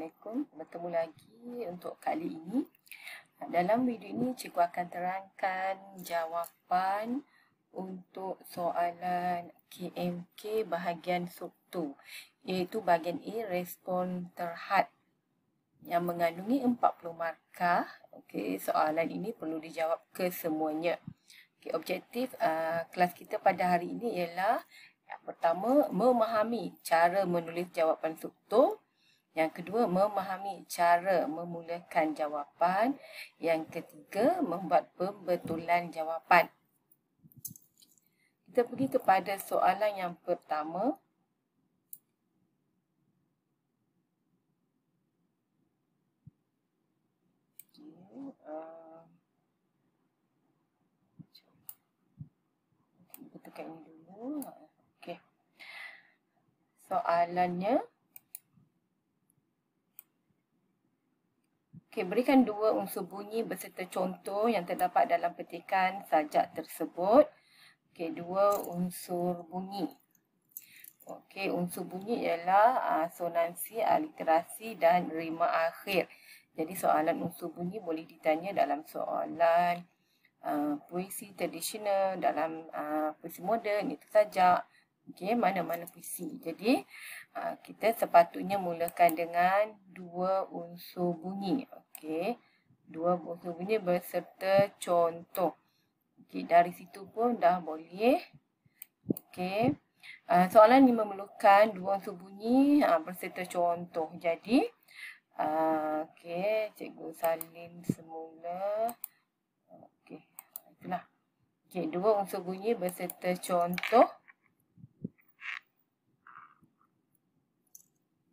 Assalamualaikum. Bertemu lagi untuk kali ini. Dalam video ini, cikgu akan terangkan jawapan untuk soalan KMK bahagian sub 2, iaitu bahagian A, respon terhad yang mengandungi 40 markah. Okey, soalan ini perlu dijawab kesemuanya. Okey, objektif kelas kita pada hari ini ialah yang pertama, memahami cara menulis jawapan sub 2. Yang kedua, memahami cara memulakan jawapan. Yang ketiga, membuat pembetulan jawapan. Kita pergi kepada soalan yang pertama. Kita tekan ini dulu. Okey. Soalannya, berikan dua unsur bunyi beserta contoh yang terdapat dalam petikan sajak tersebut. Dua unsur bunyi. Unsur bunyi ialah asonansi, aliterasi dan rima akhir. Jadi soalan unsur bunyi boleh ditanya dalam soalan puisi tradisional, dalam puisi moden, itu sajak. Mana-mana puisi. Jadi, kita sepatutnya mulakan dengan dua unsur bunyi. Dua unsur bunyi beserta contoh. Dari situ pun dah boleh. Soalan ini memerlukan dua unsur bunyi beserta contoh. Jadi, cikgu salin semula. Itulah. Dua unsur bunyi beserta contoh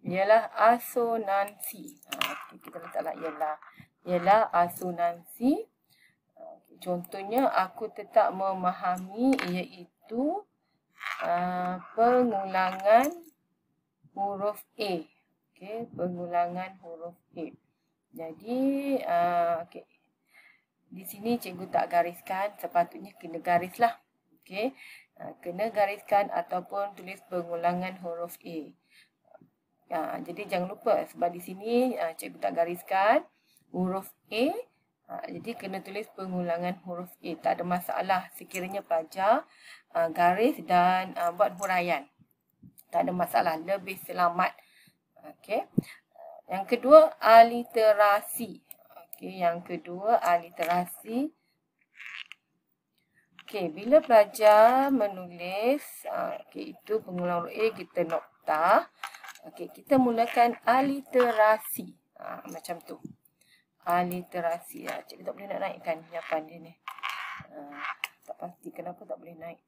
ialah asonansi. Kita letaklah ialah asonansi. Contohnya, aku tetap memahami, iaitu pengulangan huruf A. Pengulangan huruf A. Jadi, di sini cikgu tak gariskan, sepatutnya kena garislah. Kena gariskan ataupun tulis pengulangan huruf A. Jadi jangan lupa, sebab di sini cikgu tak gariskan huruf A. Jadi kena tulis pengulangan huruf A. Tak ada masalah sekiranya pelajar garis dan buat huraian. Tak ada masalah, lebih selamat. Yang kedua, aliterasi. Yang kedua, aliterasi. Bila pelajar menulis, itu pengulangan huruf A, kita nokta. Kita mulakan aliterasi. Macam tu. Aliterasi. Cikgu tak boleh nak naikkan nyapan dia ni. Tak pasti kenapa tak boleh naik.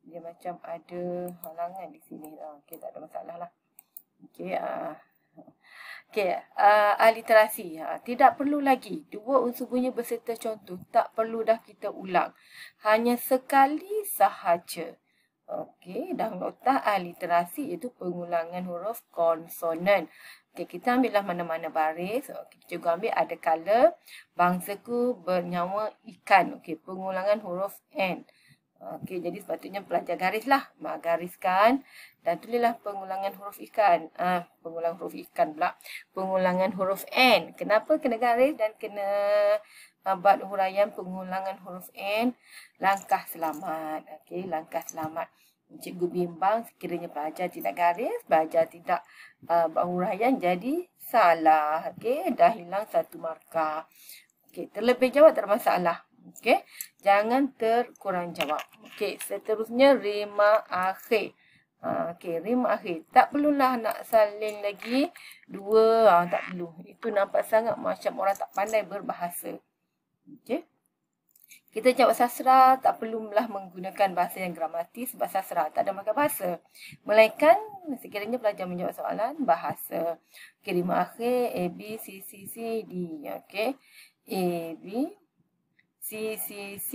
Dia macam ada halangan di sini. Tak ada masalah lah. Aliterasi. Tidak perlu lagi dua unsur bunyi beserta contoh. Tak perlu dah kita ulang. Hanya sekali sahaja. Dan nota aliterasi itu pengulangan huruf konsonan. Kita ambillah mana-mana baris. Cikgu ambil ada kala bangsaku bernyawa ikan. Pengulangan huruf N. Jadi sepatutnya pelajar garislah. Gariskan dan tulislah pengulangan huruf ikan. Pengulangan huruf ikan pula. Pengulangan huruf N. Kenapa kena garis dan kena buat huraian pengulangan huruf N? Langkah selamat. Langkah selamat. Cikgu bimbang sekiranya pelajar tidak garis, pelajar tidak buat huraian, jadi salah. Dah hilang satu markah. Terlebih jawab tak ada masalah. Jangan terkurang jawab. Seterusnya rima akhir. Rima akhir. Tak perlulah nak salin lagi dua. Tak perlu. Itu nampak sangat macam orang tak pandai berbahasa. Kita jawab sastra, tak perlulah menggunakan bahasa yang gramatis sebab sastra tak ada markah bahasa. Melainkan sekiranya pelajar menjawab soalan bahasa. Rima akhir A, B, C, C, C, D. A, B, C, C, C,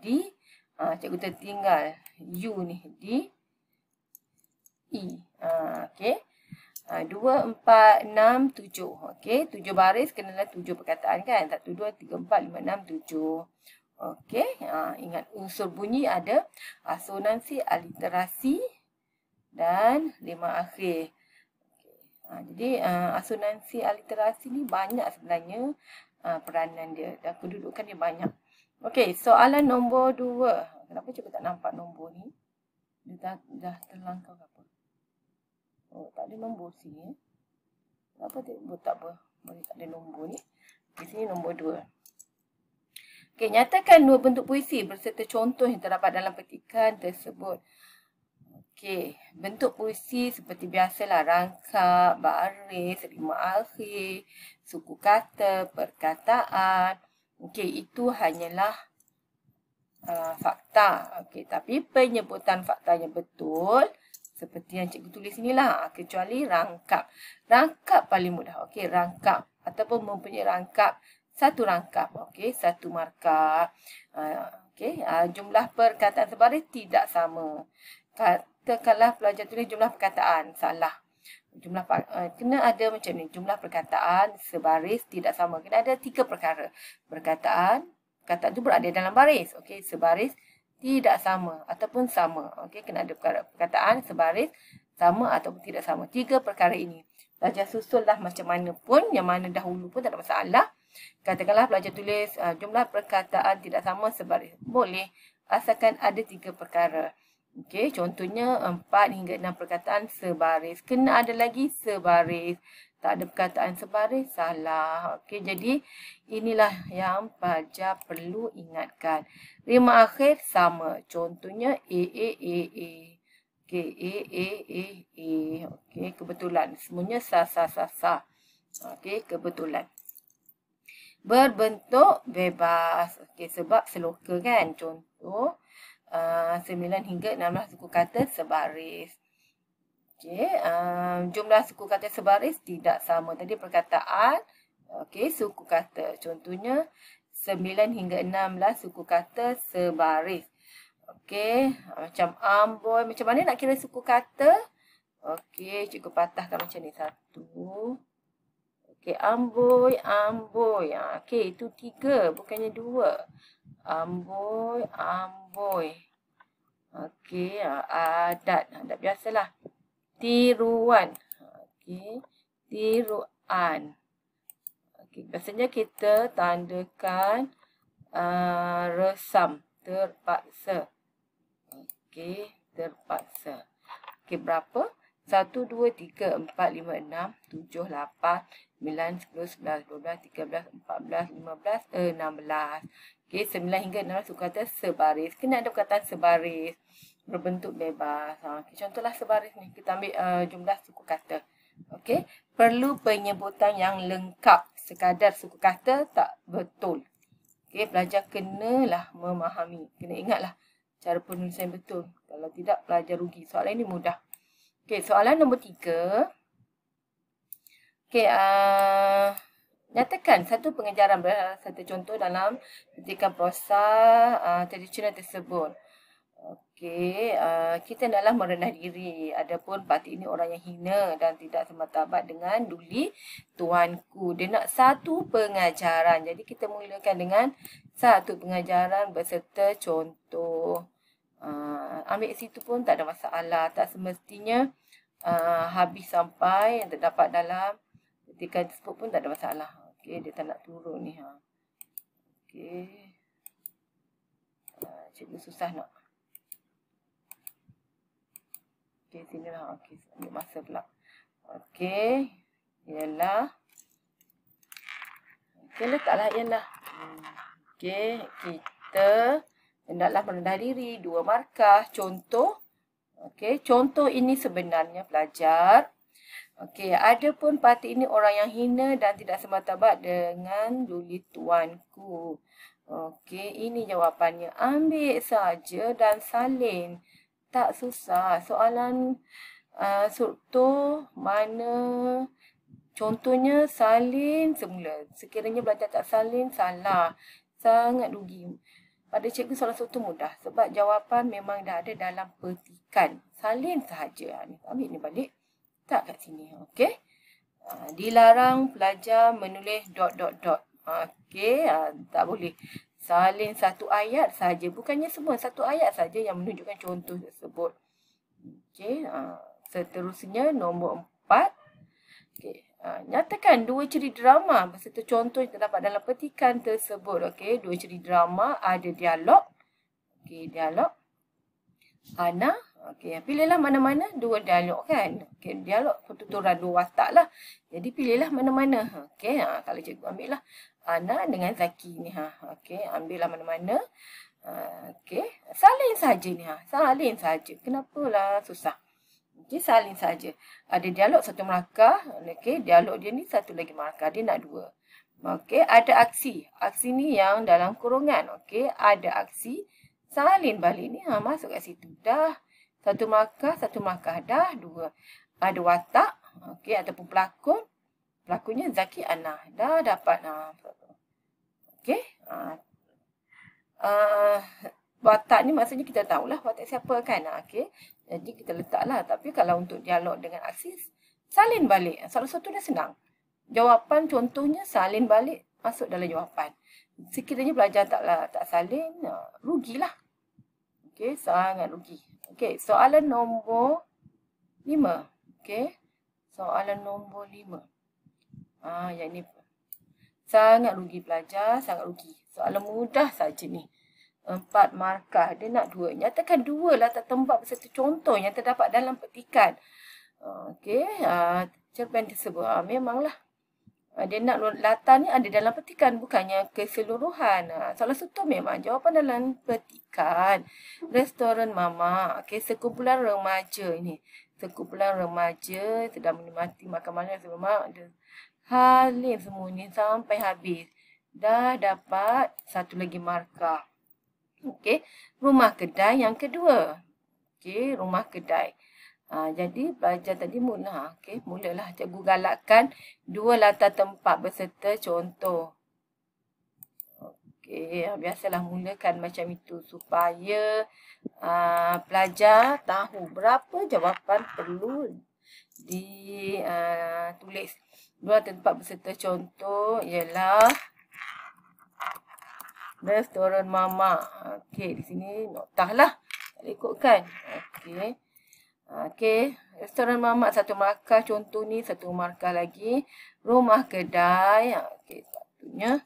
D. Cikgu tertinggal U ni, D, E. 2, 4, 6, 7. 7 baris kenalah 7 perkataan kan. 1, 2, 3, 4, 5, 6, 7. Ingat unsur bunyi ada asonansi, aliterasi dan rima akhir. Jadi asonansi aliterasi ni banyak sebenarnya peranan dia dan kedudukan dia banyak. Okey, soalan nombor 2. Kenapa cikgu tak nampak nombor ni? Dia dah terlangkau ke apa? Oh, tak ada nombor sini. Kenapa tak apa? Boleh tak ada nombor ni. Di sini nombor 2. Okey, nyatakan dua bentuk puisi berserta contoh yang terdapat dalam petikan tersebut. Okey, bentuk puisi seperti biasalah rangkap, baris, rima akhir, suku kata, perkataan. Okey, itu hanyalah fakta. Okey, tapi penyebutan fakta yang betul seperti yang cikgu tulis inilah, kecuali rangkap. Rangkap paling mudah. Okey, rangkap ataupun mempunyai rangkap. Satu rangkap, okey, satu markah. Okey, jumlah perkataan sebaris tidak sama. Katakanlah pelajar tulis jumlah perkataan, salah. Kena ada macam ni, jumlah perkataan sebaris tidak sama. Kena ada 3 perkara. Perkataan tu berada dalam baris. Okey, sebaris tidak sama ataupun sama. Okey, kena ada perkataan sebaris sama ataupun tidak sama. 3 perkara ini. Pelajar susullah macam mana pun, yang mana dahulu pun tak ada masalah. Katakanlah pelajar tulis jumlah perkataan tidak sama sebaris. Boleh, asalkan ada 3 perkara. Okey, contohnya 4 hingga 6 perkataan sebaris. Kena ada lagi sebaris. Tak ada perkataan sebaris, salah. Okey, jadi inilah yang pelajar perlu ingatkan. Rima akhir sama. Contohnya A. Okey, A. Okey, kebetulan. Semuanya sa. Okey, kebetulan. Berbentuk bebas. Okey, sebab seloka kan. Contoh 9 hingga 16 suku kata sebaris. Okey, jumlah suku kata sebaris tidak sama. Tadi perkataan, okey, suku kata. Contohnya 9 hingga 16 suku kata sebaris. Okey, macam amboi. Macam mana nak kira suku kata? Okey, cikgu patahkan macam ni. 1. Okey, amboi. Okey, itu 3, bukannya 2. Amboi. Okey, adat biasalah. Tiruan. Okey, tiruan. Okey, biasanya kita tandakan resam, terpaksa. Okey, terpaksa. Okey, berapa? 1, 2, 3, 4, 5, 6, 7, 8, 9, 10, 11, 12, 13, 14, 15, 16. Okey, 9 hingga 16 suku kata sebaris. Kena ada perkataan sebaris. Berbentuk bebas. Okay, contohlah sebaris ni. Kita ambil jumlah suku kata. Okey, perlu penyebutan yang lengkap. Sekadar suku kata tak betul. Okey, pelajar kenalah memahami. Kena ingatlah cara penulisan betul. Kalau tidak, pelajar rugi. Soalan ini mudah. Okey, soalan nombor 3. Okey, nyatakan satu pengejaran serta contoh dalam petikan prosa tradisional tersebut. Okey, kita hendaklah merendah diri. Adapun parti ini orang yang hina dan tidak semartabat dengan duli tuanku. Dia nak satu pengajaran. Jadi kita mulakan dengan satu pengajaran berserta contoh. Ambil situ pun tak ada masalah. Tak semestinya habis sampai yang terdapat dalam petikan tersebut pun tak ada masalah. Okey, dia tak nak turun ni. Okey. Cikgu susah nak. Okey, sini lah. Okey, ambil masa pula. Okey. Ialah. Okey, letaklah ialah. Okey, kita hendaklah merendah diri. 2 markah. Contoh. Okey, contoh ini sebenarnya pelajar. Okey, adapun parti ini orang yang hina dan tidak semartabat dengan duli tuanku. Okey, ini jawapannya. Ambil saja dan salin. Tak susah. Soalan struktur mana contohnya salin semula. Sekiranya belajar tak salin, salah. Sangat rugi. Pada cikgu soalan struktur mudah. Sebab jawapan memang dah ada dalam petikan. Salin sahaja. Ambil ni balik. Tak kat sini. Okey. Dilarang pelajar menulis ... Okey. Tak boleh. Salin satu ayat saja. Bukannya semua. Satu ayat saja yang menunjukkan contoh tersebut. Okey. Seterusnya nombor 4. Nyatakan dua ciri drama beserta contoh yang terdapat dalam petikan tersebut. Okey, dua ciri drama ada dialog. Okey, dialog. Ana, okey, pilihlah mana-mana dua dialog kan. Okey, dialog pertuturan dua watak lah. Jadi pilihlah mana-mana. Okey, kalau cikgu ambil lah Ana dengan Zaki ni. Okey, ambillah mana-mana. Okey, salin saja ni. Salin saja. Kenapalah susah? Okey, salin saja. Ada dialog satu markah. Okey, dialog dia ni satu lagi markah. Dia nak dua. Okey, ada aksi. Aksi ni yang dalam kurungan. Okey, ada aksi. Salin balik ni. Masuk kat situ. Dah. Satu markah. Dah, dua. Ada watak. Okey, ataupun pelakon. Pelakonnya Zaki Ana. Dah dapat. Okey. Watak ni maksudnya kita tahulah watak siapa kan. Okey. Jadi kita letaklah. Tapi kalau untuk dialog dengan aksi, salin balik. Salah satu dah senang. Jawapan contohnya salin balik masuk dalam jawapan. Sekiranya pelajar tak salin, rugilah. Okey, sangat rugi. Okey, soalan nombor 5. Okey. Soalan nombor 5. Yang ni sangat rugi pelajar, sangat rugi. Soalan mudah saja ni. 4 markah. Dia nak 2. Nyatakan 2 latar tempat beserta contoh yang terdapat dalam petikan. Okey. Cerpen tersebut. Memanglah. Dia nak latar ni ada dalam petikan. Bukannya keseluruhan. Salah satu memang jawapan dalam petikan. Restoran Mama. Okey. Sekumpulan remaja ini. Sekumpulan remaja sedang menikmati makan malam sebelum ada. Halin semua ni sampai habis. Dah dapat satu lagi markah. Okey, rumah kedai yang kedua. Okey, rumah kedai. Jadi pelajar tadi mula. Okey, mulalah cikgu galakkan 2 latar tempat beserta contoh. Okey, biasalah mulakan macam itu supaya pelajar tahu berapa jawapan perlu ditulis. 2 latar tempat beserta contoh ialah restoran Mama. Okey, di sini notah lah. Tak ikutkan. Okey. Okey. Restoran Mama satu markah. Contoh ni satu markah lagi. Rumah kedai. Okey, satunya.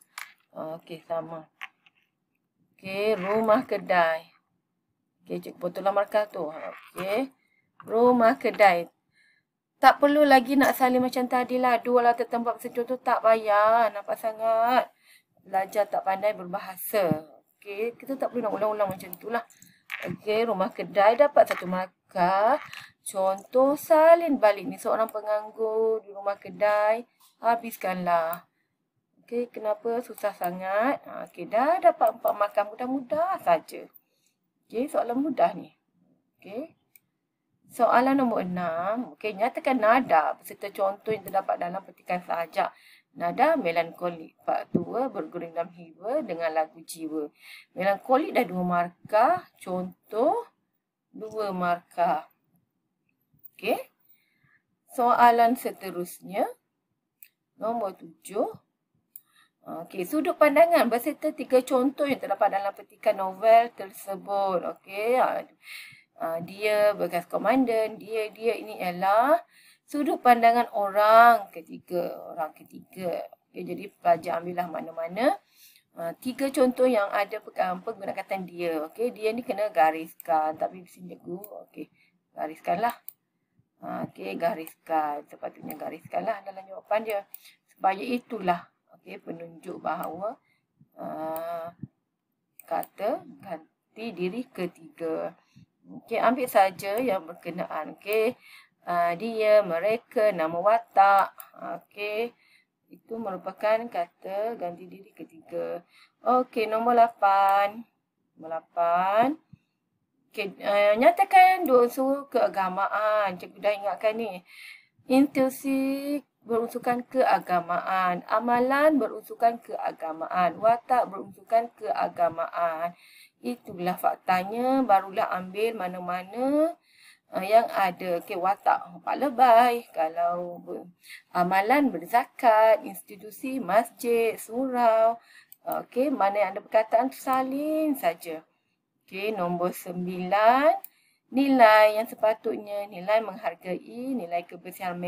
Okey, sama. Okey, rumah kedai. Okey, cikgu potonglah markah tu. Okey. Rumah kedai. Tak perlu lagi nak salin macam tadi lah. 2 latar tempat contoh tak payah. Nampak sangat. Belajar tak pandai berbahasa. Okey, kita tak perlu nak ulang-ulang macam itulah. Okey, rumah kedai dapat satu markah. Contoh salin balik ni seorang penganggur di rumah kedai. Habiskanlah. Okey, kenapa susah sangat? Okey, dah dapat 4 markah. Mudah-mudah saja. Okey, soalan mudah ni. Okey. Soalan nombor 6. Okey, nyatakan nada beserta contoh yang terdapat dalam petikan Sahajak. Nada melankolik. Part 2 berguring dalam hiba dengan lagu jiwa. Melankolik dah 2 markah. Contoh 2 markah. Okey. Soalan seterusnya. Nombor 7. Okey. Sudut pandangan beserta 3 contoh yang terdapat dalam petikan novel tersebut. Okey. Dia bekas komandan. Dia ini ialah sudut pandangan orang ketiga. Okay, jadi pelajar ambillah mana-mana. 3 contoh yang ada penggunaan dia. Okay, dia ni kena gariskan. Tapi di sini cikgu. Okay, gariskanlah. Okay, gariskan. Sepatutnya gariskanlah dalam jawapan dia. Supaya itulah. Okay, penunjuk bahawa kata ganti diri ketiga. Okay, ambil saja yang berkenaan. Okay. Dia, mereka, nama watak. Okey. Itu merupakan kata ganti diri ketiga. Okey, nombor 8. Nombor 8. Okey, nyatakan 2 unsur keagamaan. Cikgu dah ingatkan ni. Intuisi berunsurkan keagamaan. Amalan berunsurkan keagamaan. Watak berunsurkan keagamaan. Itulah faktanya. Barulah ambil mana-mana yang ada. Okey, watak 4 lebay. Kalau amalan berzakat, institusi, masjid, surau. Okey, mana yang ada perkataan salin saja. Okey, nombor 9. Nilai yang sepatutnya, nilai menghargai, nilai kebersihan